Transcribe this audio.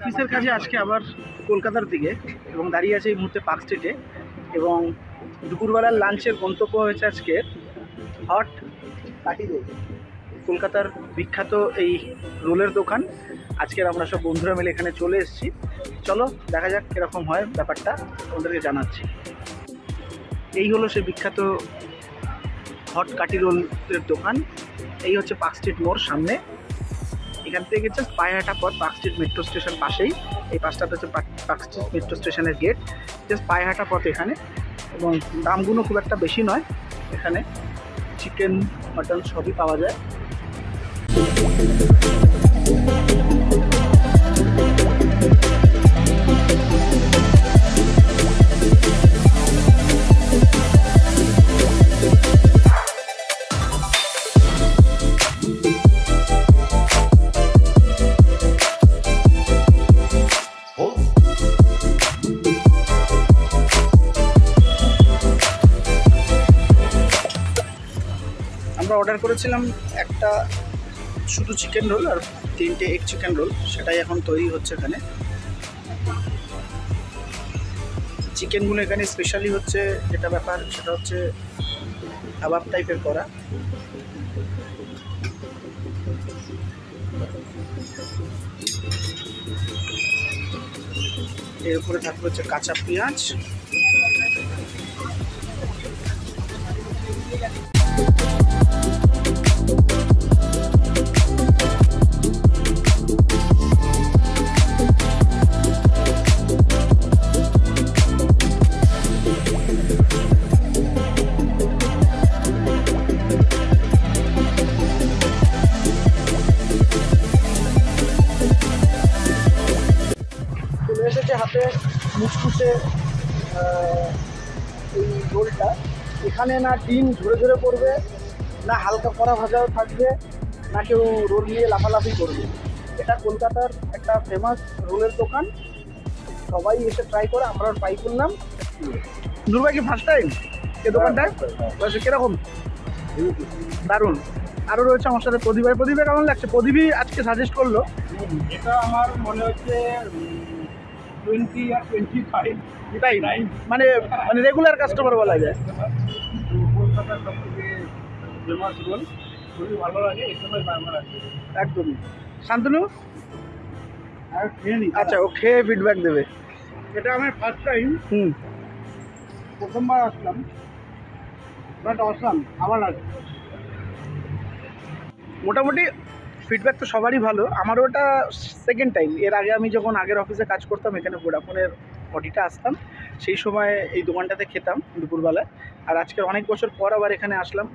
অফিসের কাজে আজকে আবার কলকাতার দিকে এবং দাঁড়িয়ে আছে এই মুহূর্তে পার্ক স্ট্রিটে। এবং দুপুরবেলার লাঞ্চের গন্তব্য হয়েছে আজকে হট কাটি রোল, কলকাতার বিখ্যাত এই রোলের দোকান। আজকের আমরা সব বন্ধুরা মিলে এখানে চলে এসেছি। চলো দেখা যাক কীরকম হয় ব্যাপারটা, তোমাদেরকে জানাচ্ছি। এই হলো সেই বিখ্যাত হট কাটি রোলের দোকান। এই হচ্ছে পার্ক স্ট্রিট মোড় সামনে। এখান থেকে জাস্ট পায়ে হাঁটা পথ, পার্ক স্ট্রিট মেট্রো স্টেশন পাশেই। এই পাশটাতে হচ্ছে পার্ক স্ট্রিট মেট্রো স্টেশনের গেট। জাস্ট পায়ে হাঁটা পথ এখানে, এবং দামগুলো খুব একটা বেশি নয়। এখানে চিকেন, মাটন সবই পাওয়া যায়। আমরা অর্ডার করেছিলাম একটা শুধু চিকেন রোল আর 3টে এগ চিকেন রোল, সেটাই এখন তৈরি হচ্ছে এখানে। চিকেনগুলো এখানে স্পেশালি হচ্ছে যেটা ব্যাপার সেটা হচ্ছে কাবাব টাইপের করা। এর উপরে থাকবে হচ্ছে কাঁচা পেঁয়াজ। চলে এসেছে হাতে মুচকুচে এই রোলটা। এখানে না ডিম ঝরে ঝরে পড়বে, না হালকা কড়া ভাজাও থাকবে, না কেউ রোল নিয়ে লাফালাফি করবে। এটা কলকাতার একটা ফেমাস রোলের দোকান, সবাই এসে ট্রাই করে। আমরা ট্রাই করলাম। দুর্ভাই কি ফার্স্ট টাইম এই দোকানটায়? কীরকম? দারুণ। আরও রয়েছে আমার সাথে প্রদীপ ভাই। প্রদীপে কেমন লাগছে? প্রদীপই আজকে সাজেস্ট করলো। এটা আমার মনে হচ্ছে 20 আর 25 এটাই মানে মানে রেগুলার কাস্টমার বলা যায়। কলকাতার সব থেকে ফেমাস রোল, খুবই ভালো লাগে, এই সময় বারবার আসে। একদমই। শান্তনু আর খেয়ে নি। আচ্ছা, ও খেয়ে ফিডব্যাক দেবে। এটা আমার ফার্স্ট টাইম, প্রথমবার আসলাম, বাট অসাম, আবার আসবে। মোটামুটি ফিডব্যাক তো সবারই ভালো। আমারও ওটা সেকেন্ড টাইম। এর আগে আমি যখন আগের অফিসে কাজ করতাম, এখানে ভোডাফোনের অডিটা আসতাম, সেই সময় এই দোকানটাতে খেতাম দুপুরবেলায়। আর আজকে অনেক বছর পর আবার এখানে আসলাম।